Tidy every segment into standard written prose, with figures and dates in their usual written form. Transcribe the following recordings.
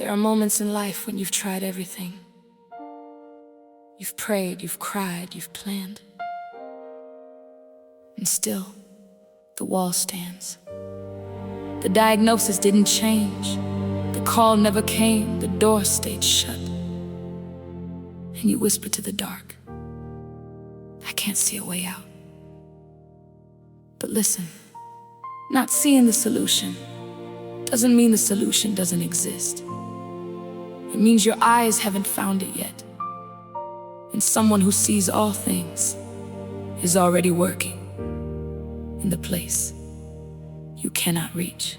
There are moments in life when you've tried everything. You've prayed, you've cried, you've planned. And still, the wall stands. The diagnosis didn't change. The call never came, the door stayed shut. And you whisper to the dark, I can't see a way out. But listen, not seeing the solution doesn't mean the solution doesn't exist. It means your eyes haven't found it yet. And someone who sees all things is already working in the place you cannot reach.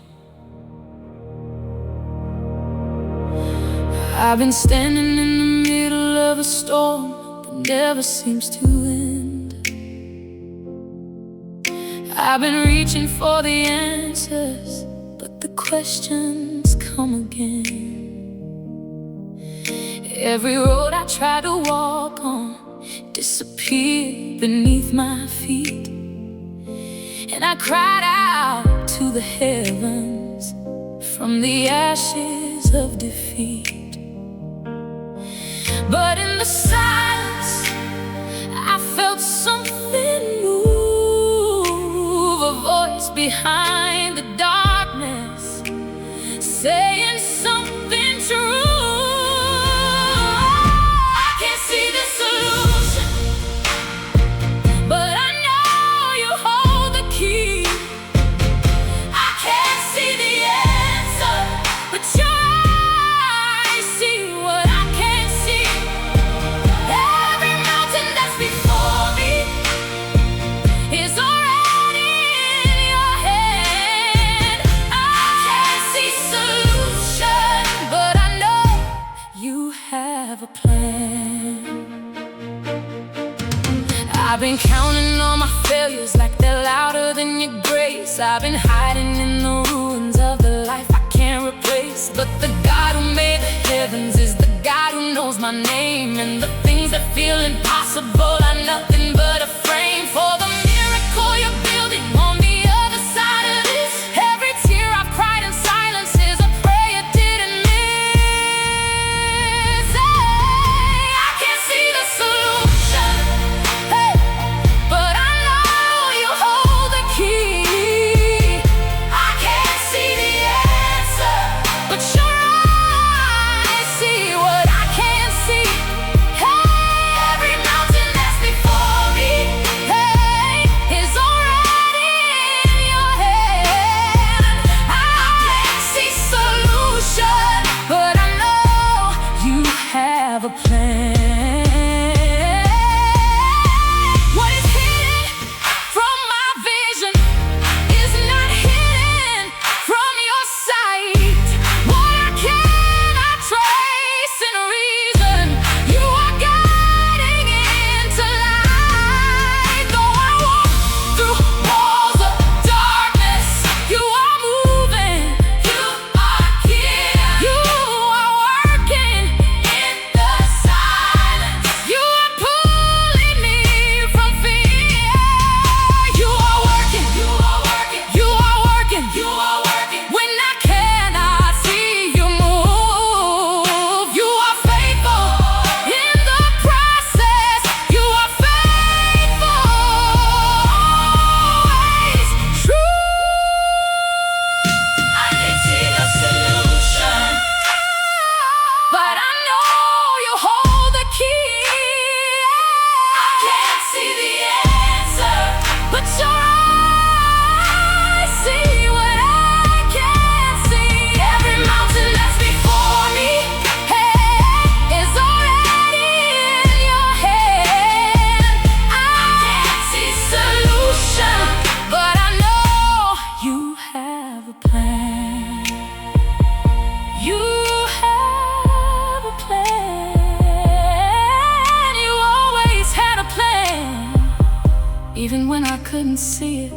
I've been standing in the middle of a storm that never seems to end. I've been reaching for the answers, but the questions come again. Every road I tried to walk on disappeared beneath my feet, and I cried out to the heavens from the ashes of defeat. But in the silence, I felt something move, a voice behind the darkness saying something true. I can't see the solution, but I know you hold the key. I can't see the answer, but your eyes see what I can't see. Every mountain that's before me is already in your hand. I can't see solution, but I know you have a plan. I've been counting all my failures like they're louder than your grace. I've been hiding in the ruins of the life I can't replace. But the God who made the heavens is the God who knows my name. And the things that feel impossible are nothing but a frame for the miracle you're building on the other side of this. Every tear I've cried in silence is a prayer you didn't miss. Hey, I can't see the solution, hey, but I know you hold the key. I can't see the answer, but your eyes see what I can't see. Hey, every mountain that's before me, hey, is already in your hand. I can't see solution, but I know you have a plan. What is hidden from my vision is not hidden from your sight. What I cannot trace in reason, you are guiding into light. Though I walk through walls of darkness, you are moving, you are here, you are working in the silence. You are pulling me from fear. You are working, you are working, you are working, you are working when I cannot see you move. You are faithful in the process. You are faithful, always true. I can't see the solution, but I know you hold the key. I can't see the answer, but your eyes see what I can't see. Every mountain that's before me, hey, is already in your hand. I can't see solution, but I know you have a plan. You have a plan. You always had a plan, even when I couldn't see it.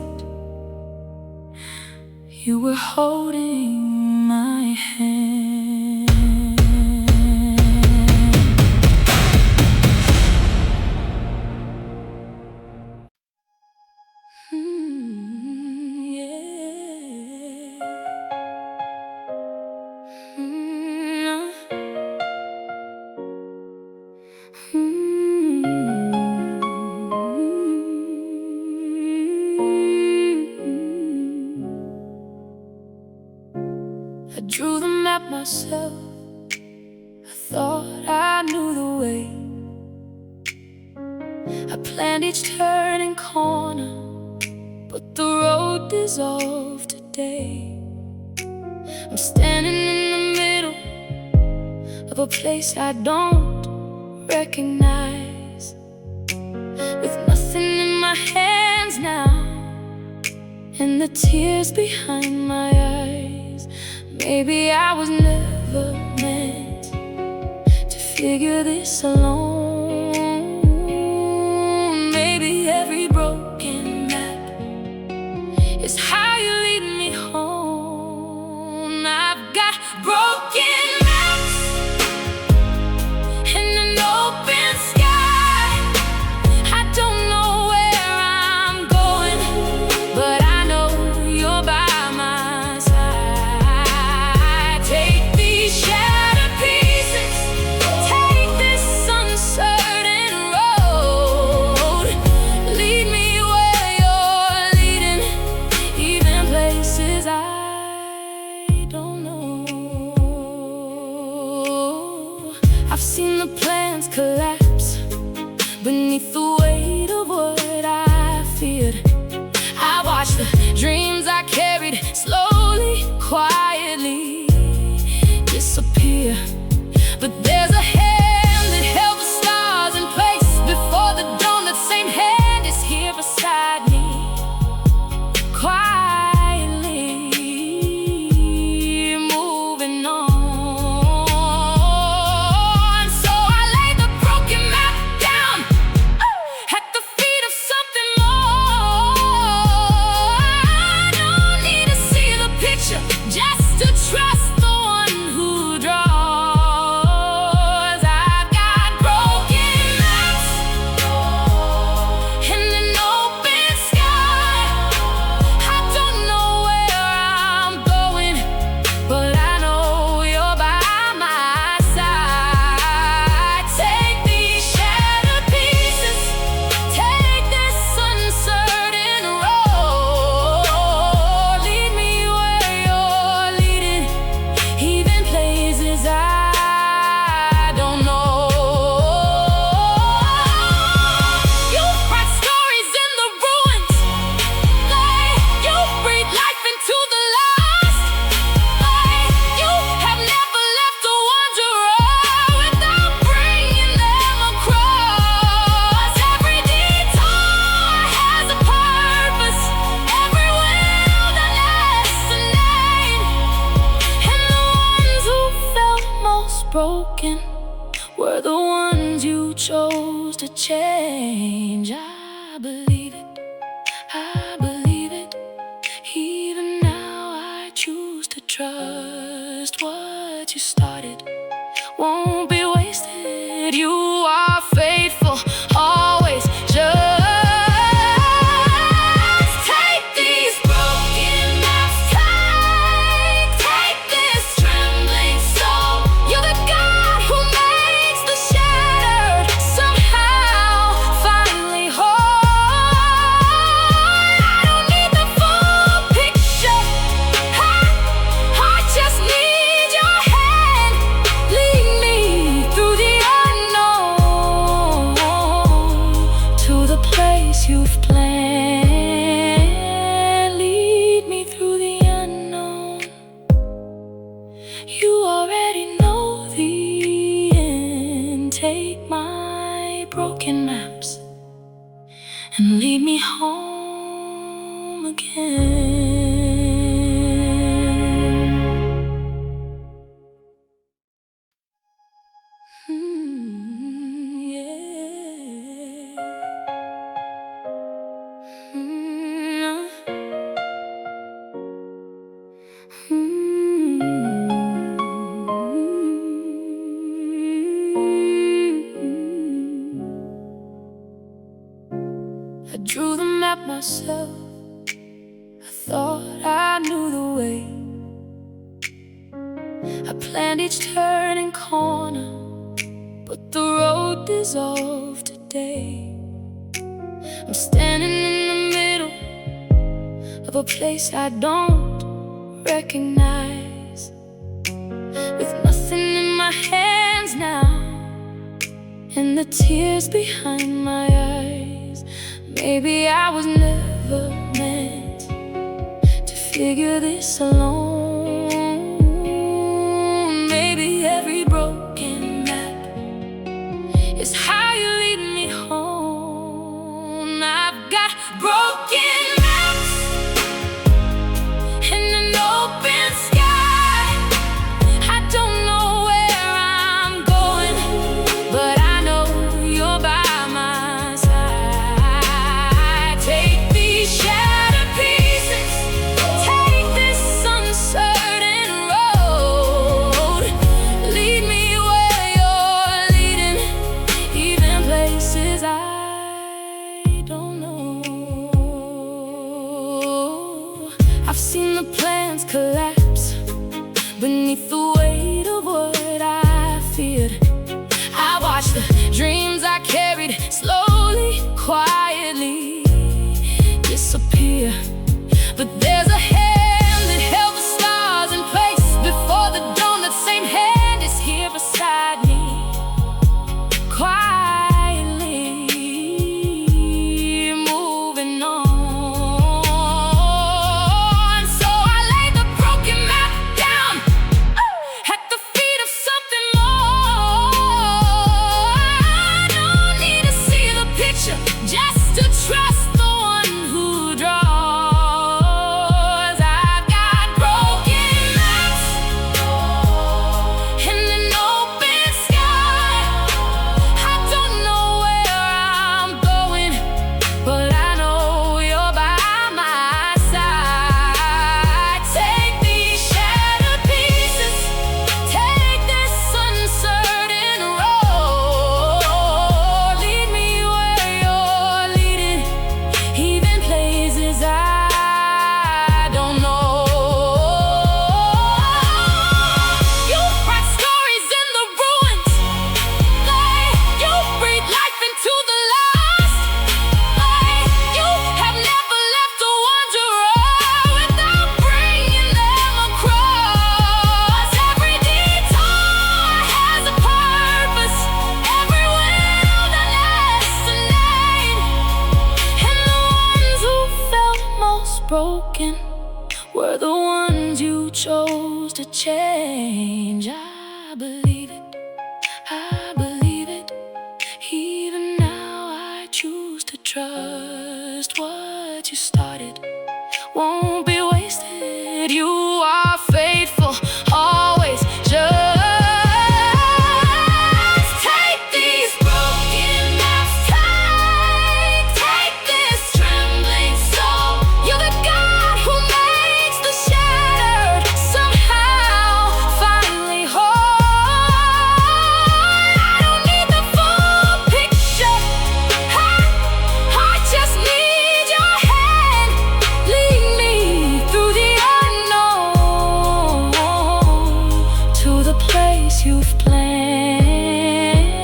You were holding my hand. Yeah. I drew the map myself. I thought I knew the way. I planned each turning corner, but the road dissolved today. I'm standing in the middle of a place I don't recognize, with nothing in my hands now, and the tears behind my eyes. Maybe I was never meant to figure this alone. Maybe every broken map is how you lead me home. I've got broken maps and an open sky. I don't know where I'm going, but I know you're by my side. Take these shattered pieces, take this uncertain road. Lead me where you're leading, even places I don't know. I've seen the plans collapse beneath the weight of what I feared. I watched the dreams I carried slowly, quietly disappear. But there's a hand that held the stars in place before the dawn. That same hand is here beside me, quietly moving on. So I lay the broken map down at the feet of something more. No need to see the picture, just to trust the one who draws. I've got broken maps and an open sky. I don't know where I'm going, but I know you're by my side. Take these shattered pieces, take this uncertain road. Lead me where you're leading, even places I don't know. You write stories in the ruins, you breathe life into the lost. You have never left a wanderer without bringing them across. Every detour has a purpose, every wilderness a name. And the ones who felt most broken were the ones you chose to change. I believe it, I believe it. Even now I choose to trust what you started won't be wasted. You are faithful, always just. Take these broken maps, take this trembling soul. You're the God who makes the shattered somehow finally whole. I don't need the full picture, I just need your hand. Lead me through the unknown to the place you've planned. Lead me through the unknown. You already know the end. Take my broken maps and lead me home again. Yeah. I drew the map myself. I thought I knew the way. I planned each turning corner, but the road dissolved today. I'm standing in the middle of a place I don't recognize, my hands now, and the tears behind my eyes. Maybe I was never meant to figure this alone. Maybe every broken map is how you lead me home. I've got broken maps in an open sky. I don't know where I'm going, but I know you're by my side. Take these shattered pieces, take this uncertain road. Lead me where you're leading, even places I don't know. I've seen the plans collapse beneath the weight of what I feared. I watched the dreams I carried slowly, quietly disappear. But there's a hand that held the stars in place before the dawn. That same hand is here beside me, quietly moving on. So I lay the broken map down at the feet of something more. I don't need to see the picture just to trust the one who draws. I've got broken maps in an open sky. I don't know where I'm going, but I know you're by my side. Take these shattered pieces, take this uncertain road. Lead me where you're leading, even places I don't know. You write stories in the ruins, you breathe life into the lost. You have never left a wanderer without bringing them across. Every detour has a purpose, every wilderness a name. And the ones who felt most broken were the ones you chose to change. I believe it, I believe it. Even now I choose to trust what you started won't be wasted. You are faithful, always just. Take these broken maps, take this trembling soul. You're the God who makes the shattered somehow finally whole. I don't need the full picture, I just need your hand. Lead me through the unknown to the place you've planned.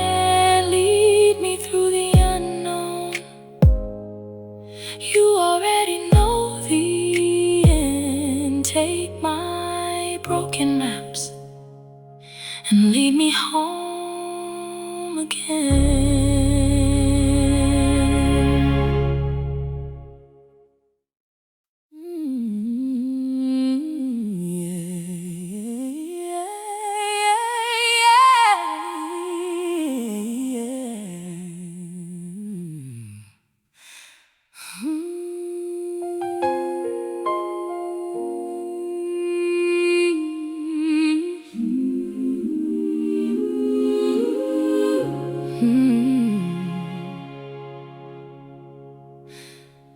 Lead me through the unknown. You already know the end. Take my broken maps and lead me home again.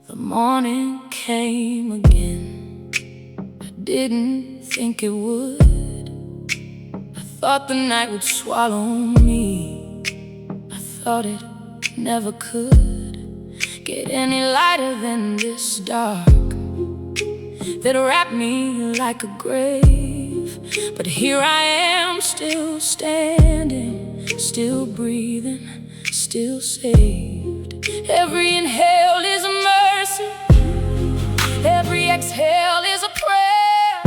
The morning came again. I didn't think it would. I thought the night would swallow me. I thought it never could get any lighter than this dark that wrapped me like a grave. But here I am, still standing, still breathing, still saved. Every inhale is a mercy, every exhale is a prayer.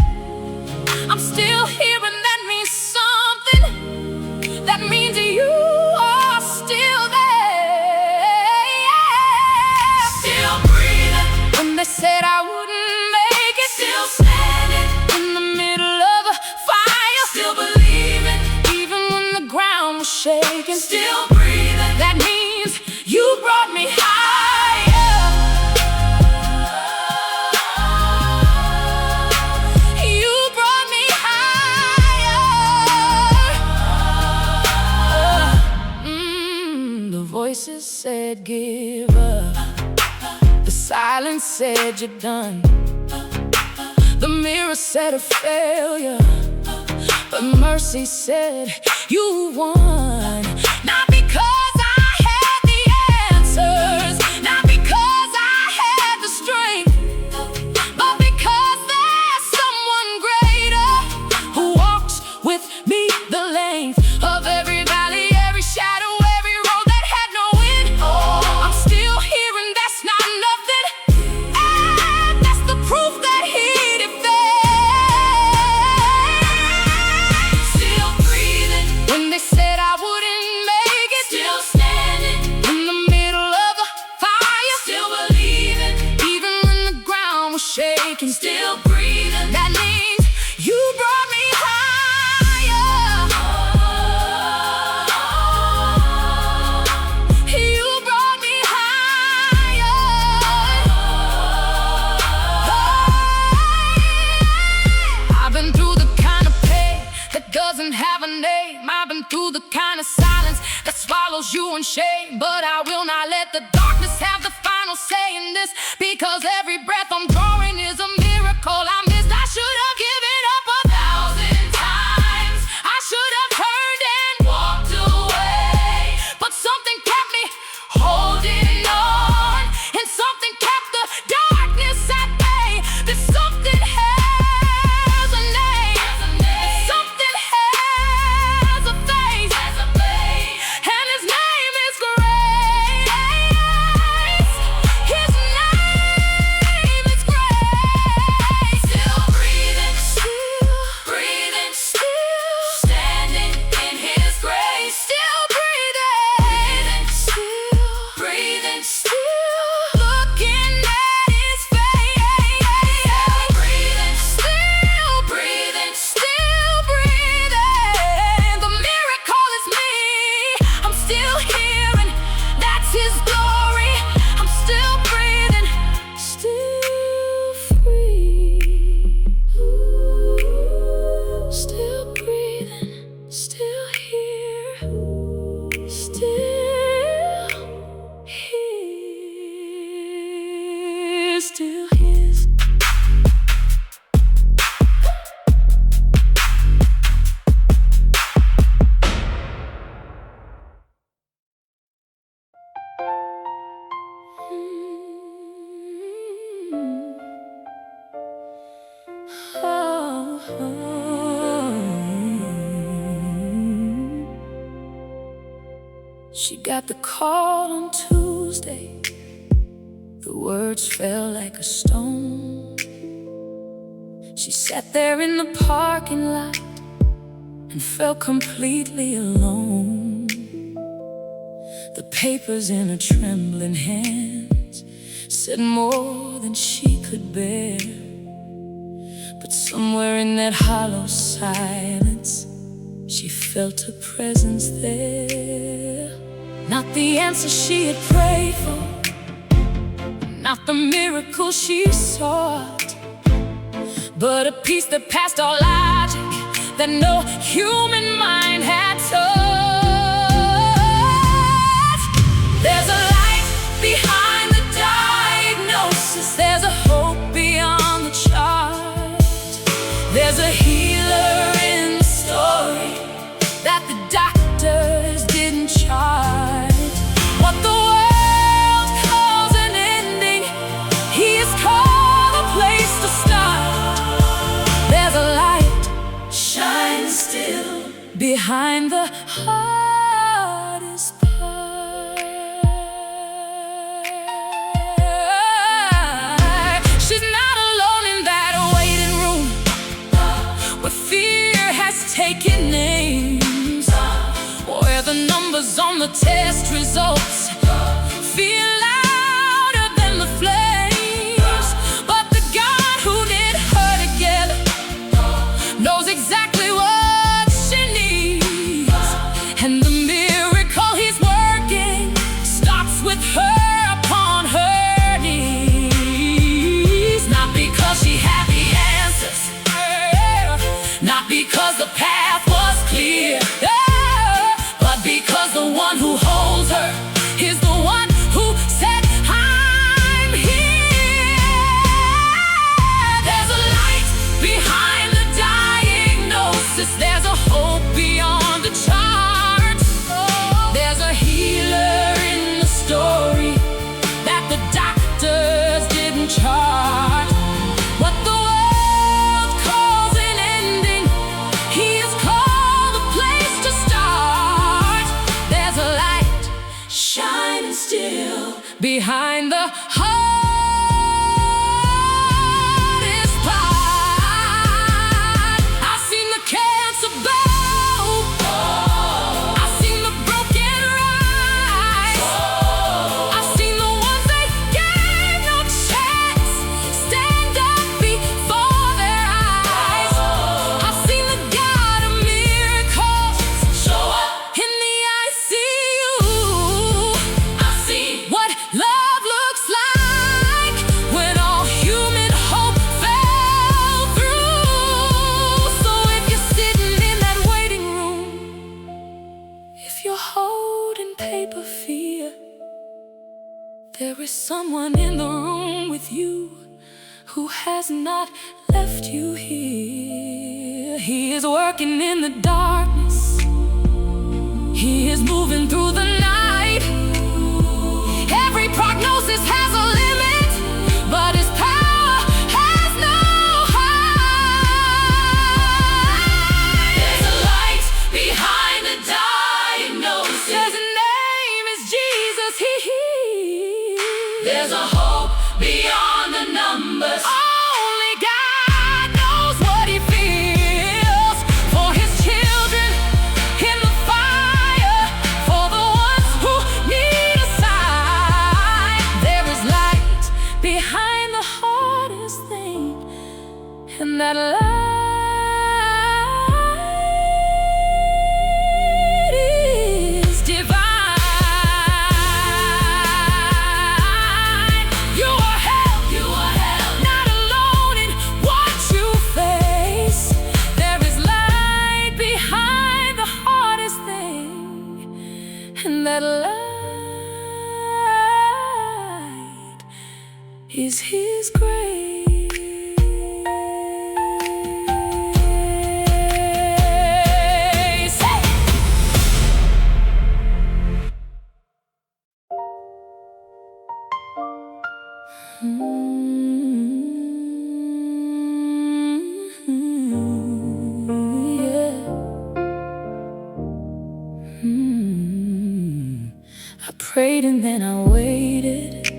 I'm still here and that means something. voices said give up. The silence said you're done. The mirror said a failure, but mercy said you won. Not because I had the answers, not because I had the strength, but because there's someone greater who walks with me the length of every valley, every shadow, every road that had no end. I'm still here and that's not nothing, and that's the proof that he defends. Still breathing when they said I wouldn't make it. Still standing in the middle of the fire. Still believing even when the ground was shaking. Still breathing. That means you brought me higher. You brought me higher. I've been through the kind of pain that doesn't have a name. I've been through the kind of silence that swallows you in shame. But I will not let the darkness have the final say in this, because every breath I'm drawing is a miracle I missed. I should have given up 1,000 times. I should have turned and walked away, but something kept me holding on, and something kept the darkness at bay. This something has a name. Something has a face, and his name is grace. His name is grace. Still breathing, still standing in his grace. Still breathing, still looking at his face. Still breathing, still breathing. The miracle is me. I'm still here and that's his glory. I'm still breathing, still free. Still breathing, still here, still here, still his. She got the call on Tuesday. The words fell like a stone. She sat there in the parking lot and felt completely alone. The papers in her trembling hands said more than she could bear. But somewhere in that hollow silence, she felt a presence there. Not the answer she had prayed for, not the miracle she sought, but a peace that passed all logic, that no human mind had touched. There's a light behind the diagnosis. There's a hope beyond the chart. There's a healer in the story that the doctors didn't chart. What the world calls an ending, he has called a place to start. There's a light shines still behind the hardest part. She's not alone in that waiting room where fear has taken names, where the numbers on the test results feel louder than the flames. But the God who knit her together knows exactly what she needs, and the miracle he's working starts with her upon her knees. Not because she had the answers, not because the path was clear, but because the one who holds her is There is someone in the room with you who has not left you here. He is working in the darkness. He is moving through the night. Every prognosis has a limit, but his power has no height. There's a light behind the diagnosis. His name is Jesus. There's a hope beyond the numbers. Only God knows what he feels for his children in the fire, for the ones who need a sign. There is light behind the hardest thing, and that light is divine. And that light is his grace. I prayed and then I waited.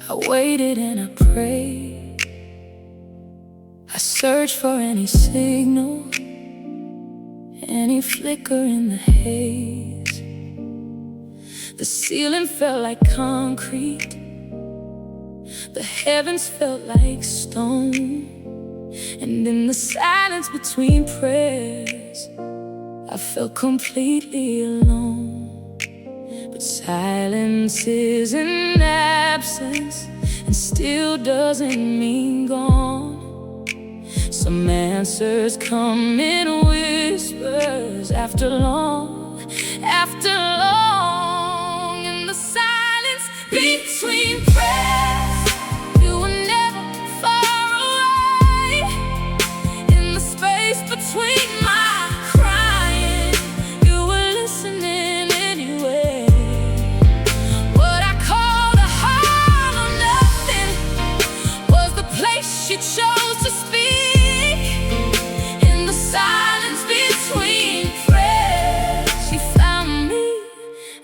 I waited and I prayed. I searched for any signal, any flicker in the haze. The ceiling felt like concrete, the heavens felt like stone. And in the silence between prayers, I felt completely alone. But silence is an absence, and still doesn't mean gone. Some answers come in whispers after long, in the silence between prayers. You were never far away. In the space between my crying, you were listening anyway. What I called a hollow nothing was the place she chose to speak. In the silence between prayers, she found me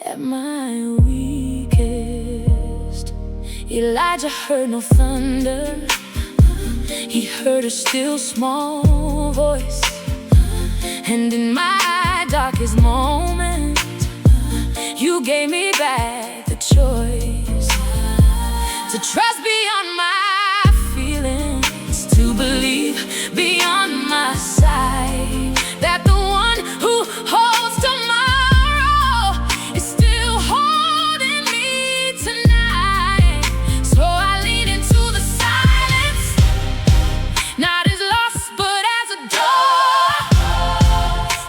at my weakest. Elijah heard no thunder, he heard a still small voice. And in my darkest moment, you gave me back the choice to trust beyond my feelings, to believe beyond my sight, that the one who holds tomorrow is still holding me tonight. So I lean into the silence, not as lost but as a door,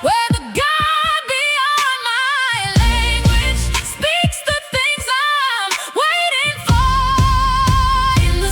where the God beyond my language speaks the things I'm waiting for. In the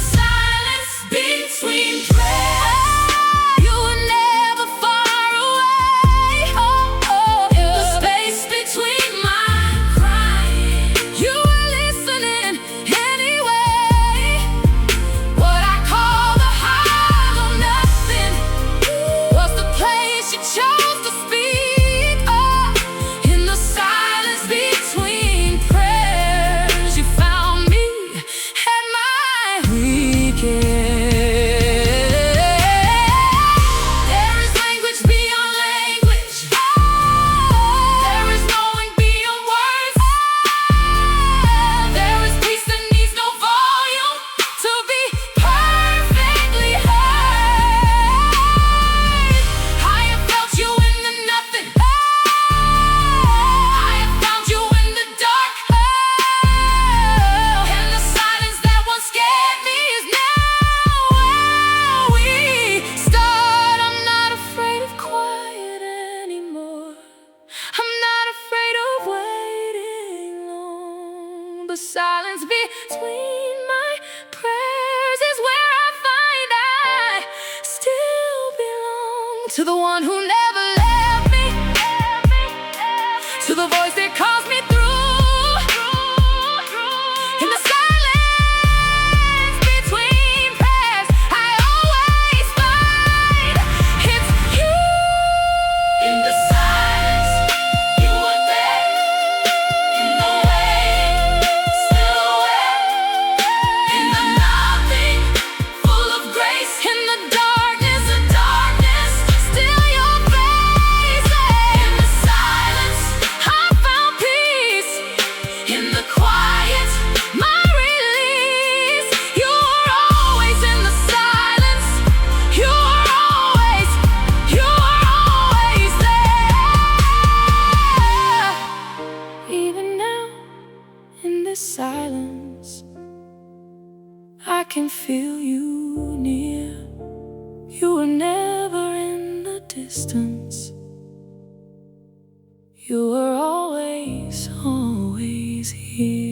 to the one who never left me, to the voice that calls me through. In the silence between prayers, I always find it's you. In the silence, you were there. In the wait, still away. In the nothing, full of grace. In the darkness, still your face. In the silence, I found peace. In the quiet, my release. You are always in the silence. You are always there. Even now, in this silence, I can feel you near. You were never in the distance. You were always here.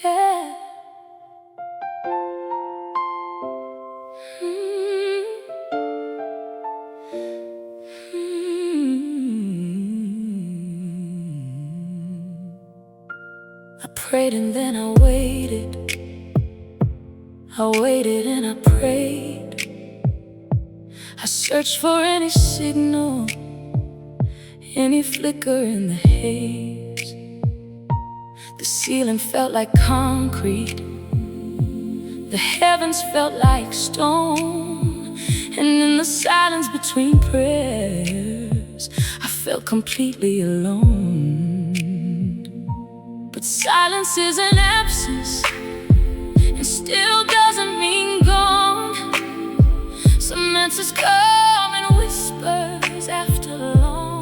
Yeah. I prayed and then I waited. I waited and I prayed. I searched for any signal, any flicker in the haze. The ceiling felt like concrete. The heavens felt like stone. And in the silence between prayers, I felt completely alone. But silence is an absence, and still doesn't mean gone. Some answers come in whispers after long.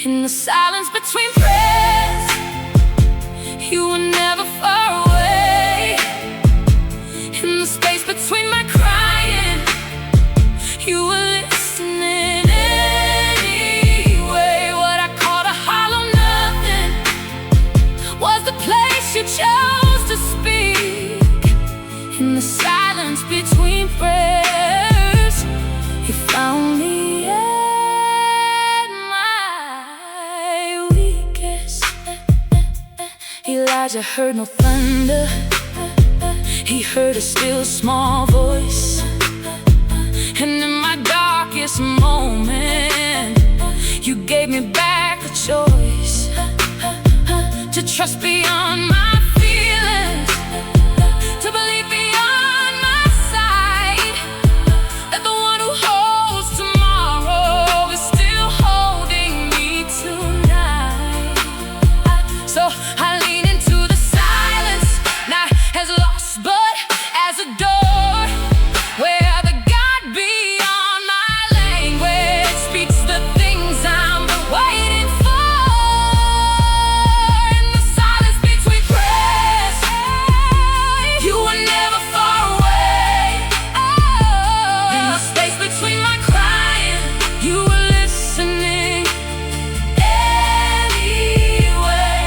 In the silence between prayers, you were never far away. In the space between my crying, you were listening anyway. What I called a hollow nothing was the place you chose to speak. In the silence between prayers, you found me at my weakest. Elijah heard no thunder. He heard a still small voice. And in my darkest moment, you gave me back the choice to trust beyond my feelings, to believe beyond my sight, that the one who holds tomorrow is still holding me tonight. So I lean into the silence, not as lost but as a door, where the God beyond my language speaks the things I'm waiting for. In the silence between prayers, you were never far away. In the space between my crying, you were listening anyway.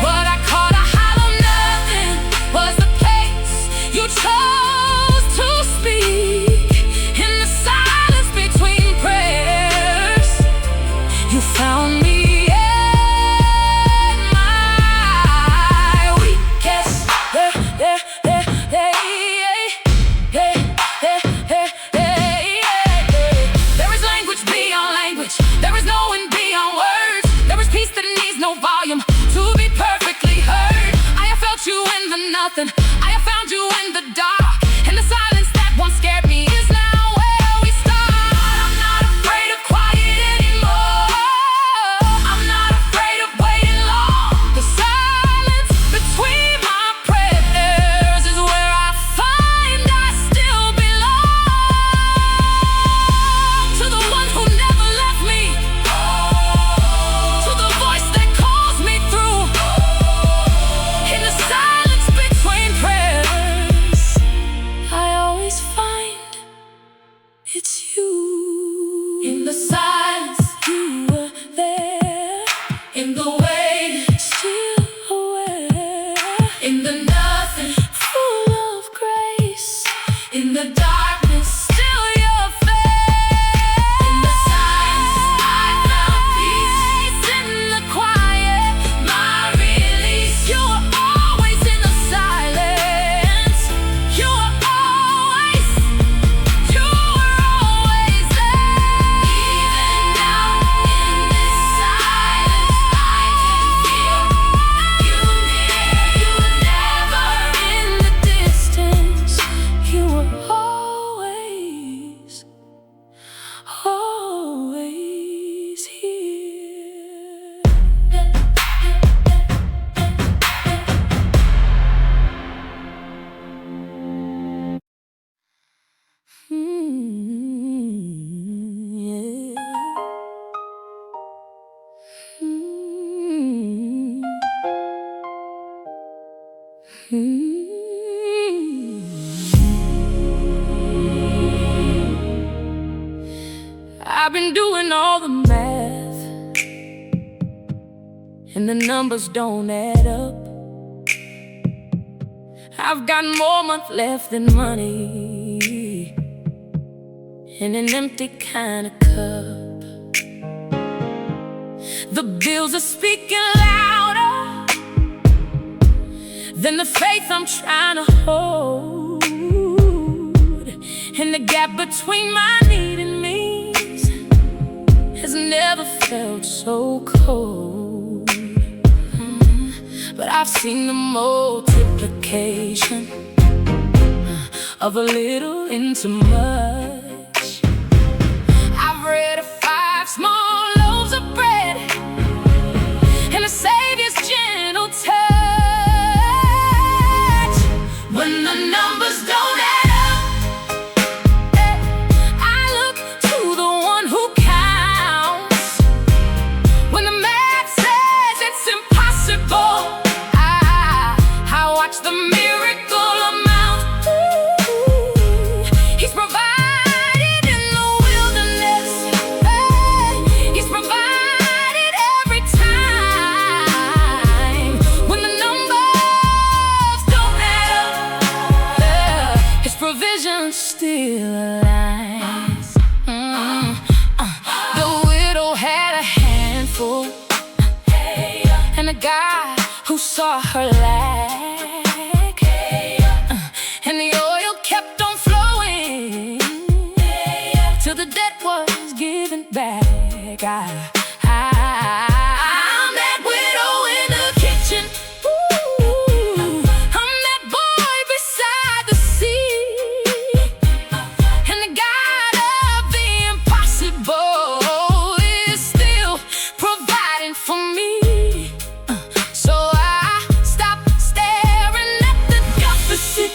What I called a hollow nothing was the place you chose to speak. In the silence between prayers, you found me at my weakest. There is language beyond language. There is knowing beyond words. There is peace that needs no volume to be perfectly heard. I have felt you in the nothing. I have found you in the dark. And the silence that once scared me is now where we start. I'm not afraid of quiet anymore. I'm not afraid of waiting long. The silence between my prayers is where I find I still belong. To the one who never left me, and the numbers don't add up. I've got more month left than money in an empty kind of cup. The bills are speaking louder than the faith I'm trying to hold, and the gap between my need and means has never felt so cold. But I've seen the multiplication of a little into much. I've read of 5 small loaves of bread and a Savior's gentle touch. When the numbers don't add up, I look to the one who counts. When the math says it's impossible, I watch the miracle amount. He's provided in the wilderness. He's provided every time. When the numbers don't add up, His provision still aligns. The widow had a handful, and a guy who saw her lack, and the oil kept on flowing till the debt was given back. I'm that widow in the kitchen. I'm that boy beside the sea, and the God of the impossible is still providing for me. So I stop staring at the deficit.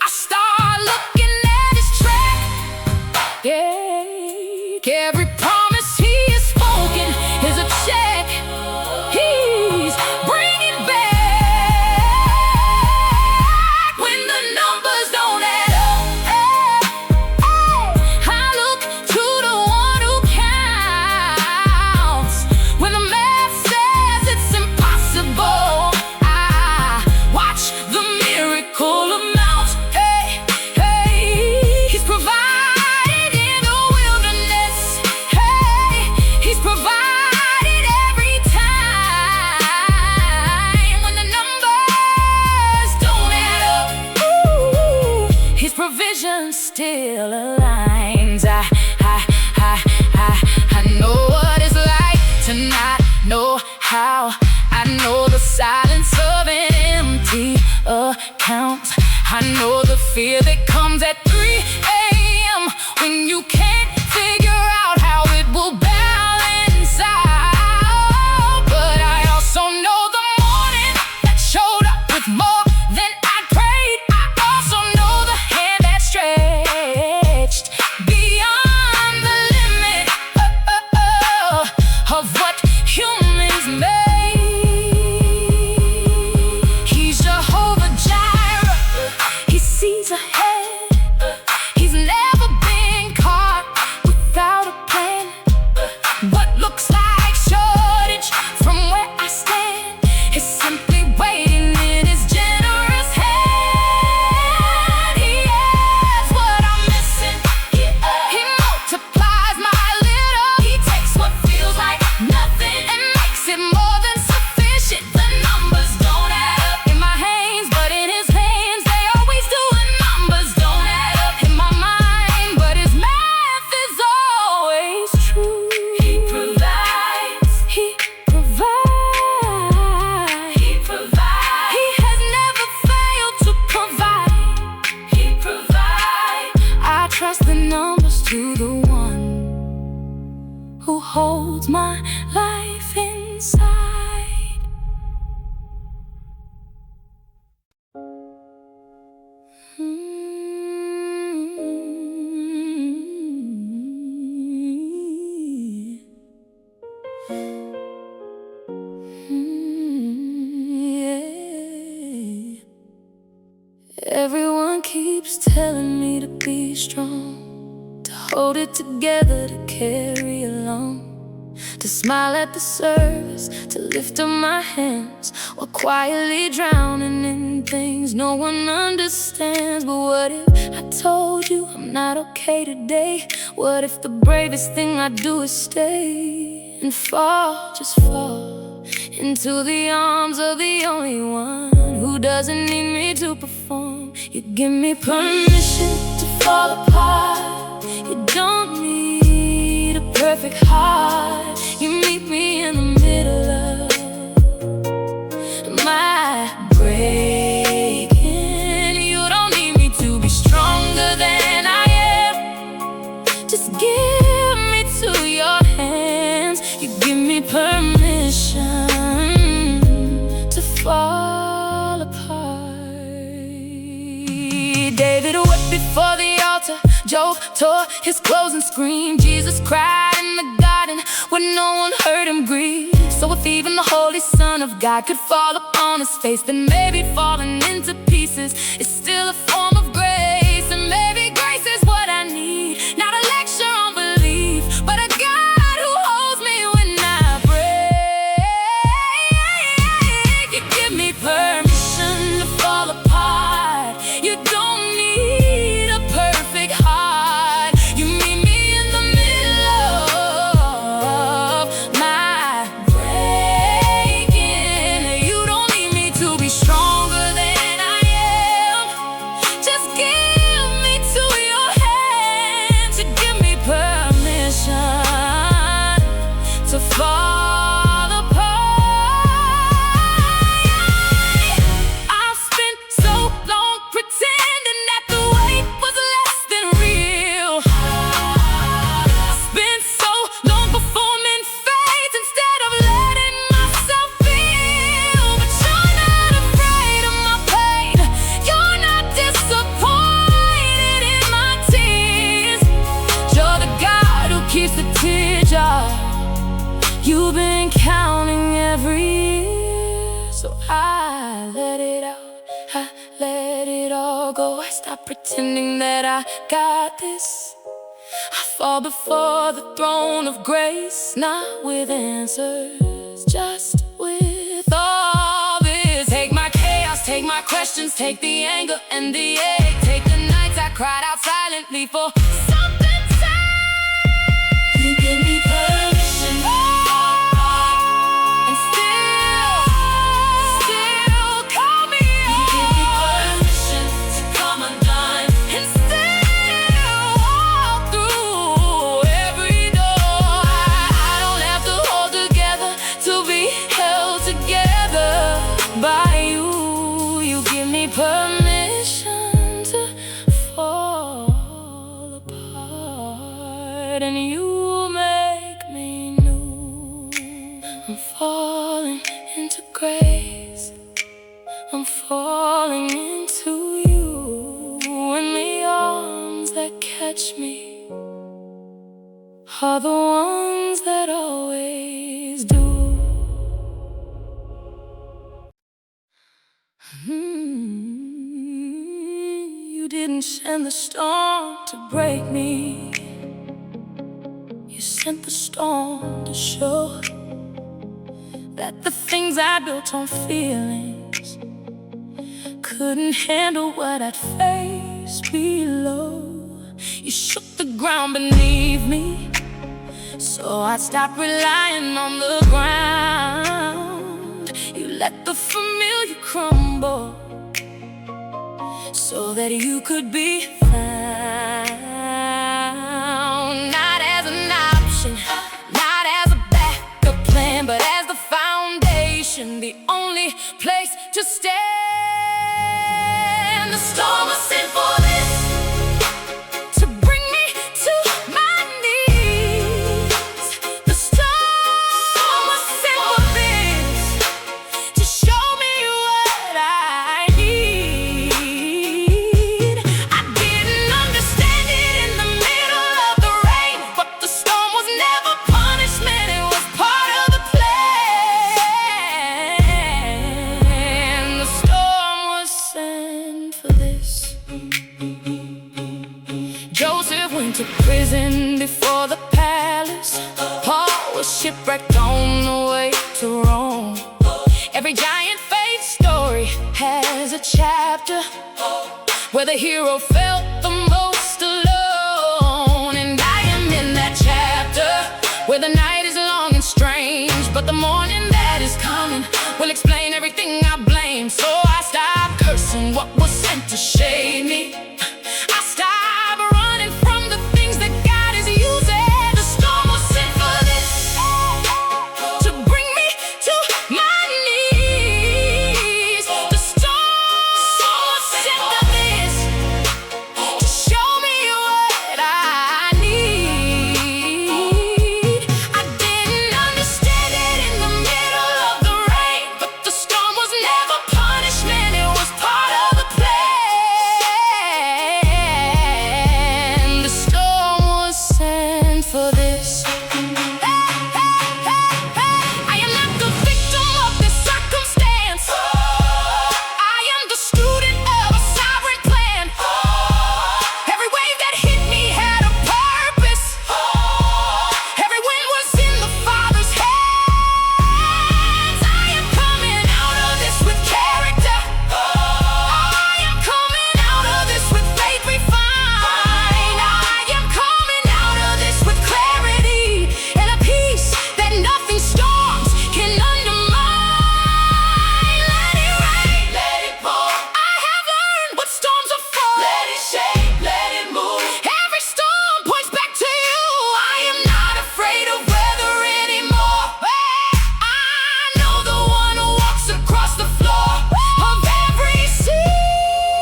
I start looking at His track. Yeah, every promise He has spoken is a check. He's bringing back when the numbers don't add up. I look to the one who counts. When the math says it's impossible, I watch the miracle amount. He's provided in the wilderness. He's provided every time. When the numbers don't add up, His provision still aligns. I know what it's like to not know how. I know the silence of an empty account. I know the fear that comes at 3 a.m. when you can't figure out how it will balance out. But I also know the morning that showed up with more than I prayed. I also know the hand that stretched beyond the limit of what humans made. He's Jehovah Jireh. He sees ahead. He's never been caught without a plan. What looks like shortage from where I stand is simply waiting in His generous hand. He has what I'm missing. He multiplies my little. He takes what feels like nothing and makes it more than sufficient. The numbers don't add up in my hands, but in His hands they always do. And numbers don't add up in my mind, but His math is always true. He provides. He provides. He provides. He has never failed to provide. He provides. I trust the numbers to the one who holds my life inside. Everyone keeps telling me to be strong, to hold it together, to carry along, to to smile at the surface, to lift up my hands, while quietly drowning in things no one understands. But what if I told you I'm not okay today? What if the bravest thing I do is stay and fall, just fall into the arms of the only one who doesn't need me to perform? You give me permission to fall apart. You don't need a perfect heart. You meet me in the middle of my breaking. You don't need me to be stronger than I am. Just give me to your hands. You give me permission to fall apart. David wept before the altar. Job tore his clothes and screamed. Jesus cried in the garden when no one heard him grieve. So if even the Holy Son of God could fall upon his face, then maybe falling into pieces is still a form of grace. And maybe grace is what I need, not a lecture on belief, but a God who holds me when I break. You give me permission to fall apart. You don't need a perfect heart. You meet me in the middle of my breaking. You don't need me to be stronger than I am. Just give me to your hands. You give me permission to fall apart. I've spent so long pretending that the weight was less than real. Spent so long performing faith instead of letting myself feel. But you're not afraid of my pain. You're not disappointed in my tears. You're the God who keeps the tear jar. You've been counting every year. So I let it out, I let it all go. I stop pretending that I got this. I fall before the throne of grace, not with answers, just with all this. Take my chaos, take my questions, take the anger and the ache. Take the nights I cried out silently for something safe. You give me permission to fall apart, and still call me up. You give me permission to come undone, and still walk through every door. I don't have to hold together to be held together by you. You give me permission to fall apart, and you make me new. I'm falling into grace. I'm falling into you, and the arms that catch me are the ones that always do. You didn't send the storm to break me. You sent the storm to show that the things I built on feelings couldn't handle what I'd face below. You shook the ground beneath me, so I'd stop relying on the ground. You let the familiar crumble so that you could be found. Not as an option, not as a backup plan, but as the foundation, the only place to stand. The storm was sent for this, to bring me to my knees. The storm was sent for this, to show me what I need. I didn't shipwrecked on the way to Rome. Every giant faith story has a chapter where the hero felt the most alone. And I am in that chapter where the night is long and strange, but the morning that is coming will explain everything I blame. So I stop cursing what was sent to shade me. I stop running from the things that God is using. The storm was sent for this, to bring me to my knees. The storm was sent for this, to show me what I need. I didn't understand it in the middle of the rain, but the storm was never punishment, it was part of the plan. The storm was sent for this. I am not the victim of this circumstance. I am the student of a sovereign plan. Every wave that hit me had a purpose. Every wind was in the Father's hands. I am coming out of this with character. I am coming out of this with faith refined. I am coming out of this with clarity and a peace that nothing storms can undermine. Let it rain, let it pour. I have learned what storms are for. Let it shake, let it move. Every storm points back to you. I am not afraid of weather anymore. I know the one who walks across the floor of every sea,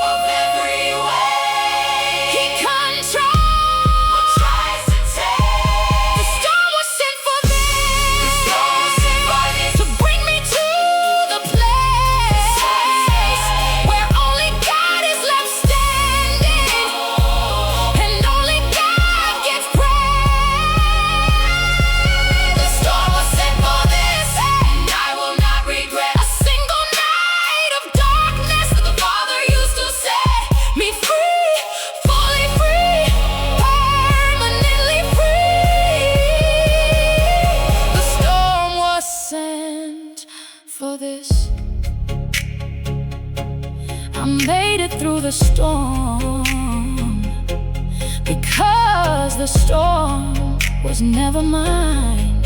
of every wave. He controls what tries to take. The storm was sent for this, to bring me to the place where only God is left standing, and only God gets praise. The storm was sent for this, and I will not regret a single night of darkness that the Father used to set me free, fully free, permanently free. The storm was sent for this. I made it through the storm because the storm was never mine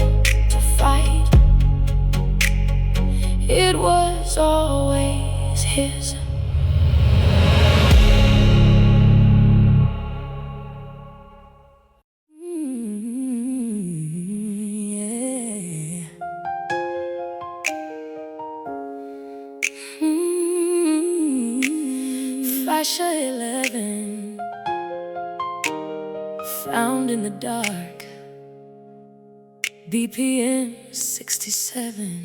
to fight. It was always his. Yeah. Flash of 11, found in the dark, BPM 67.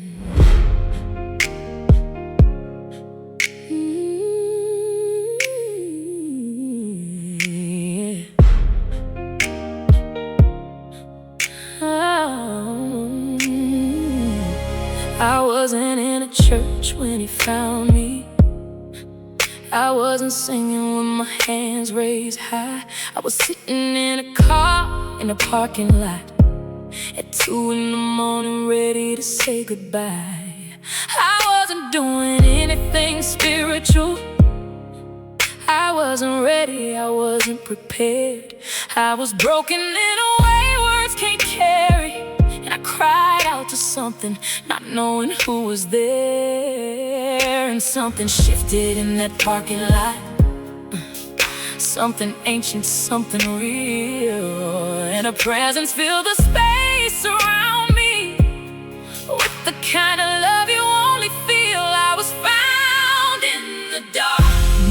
Yeah. Oh, I wasn't in a church when he found me. I wasn't singing with my hands raised high. I was sitting in a car in a parking lot at 2 in the morning, ready to say goodbye. I wasn't doing anything spiritual. I wasn't ready, I wasn't prepared. I was broken in a way words can't carry, and I cried out to something, not knowing who was there. And something shifted in that parking lot, something ancient, something real, and a presence filled the space around me with the kind of love you only feel. I was found in the dark,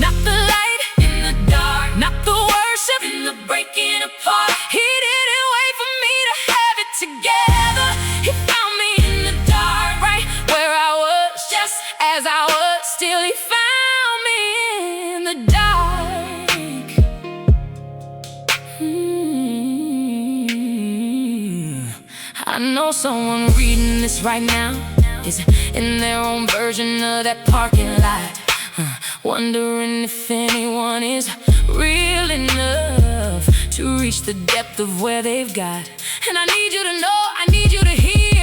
not the light in the dark, not the worship in the breaking apart. He didn't wait for me to have it together. He found me in the dark, right where I was, just as I was. Still he found me in the dark. I know someone reading this right now is in their own version of that parking lot, wondering if anyone is real enough to reach the depth of where they've got. And I need you to know, I need you to hear,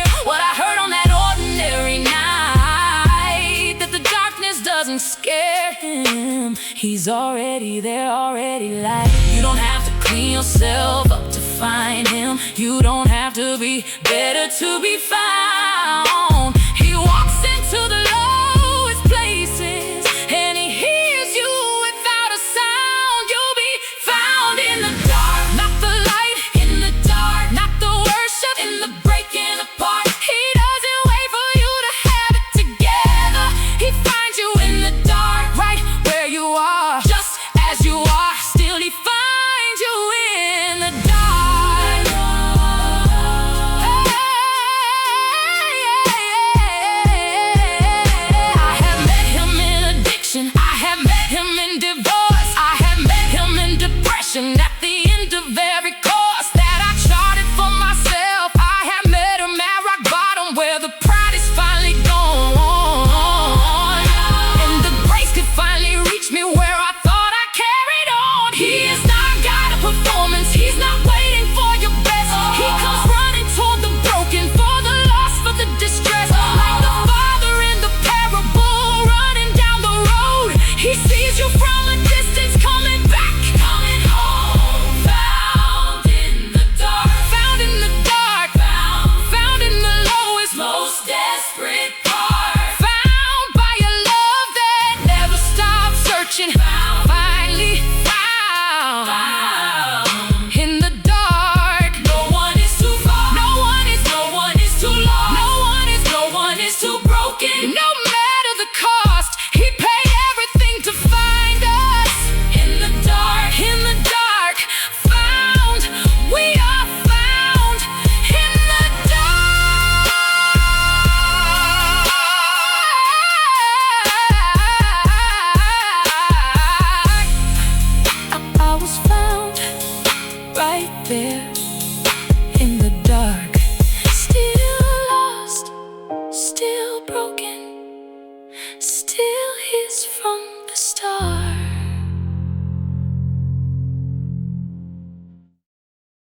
He's already there, already light. You don't have to clean yourself up to find him. You don't have to be better to be found.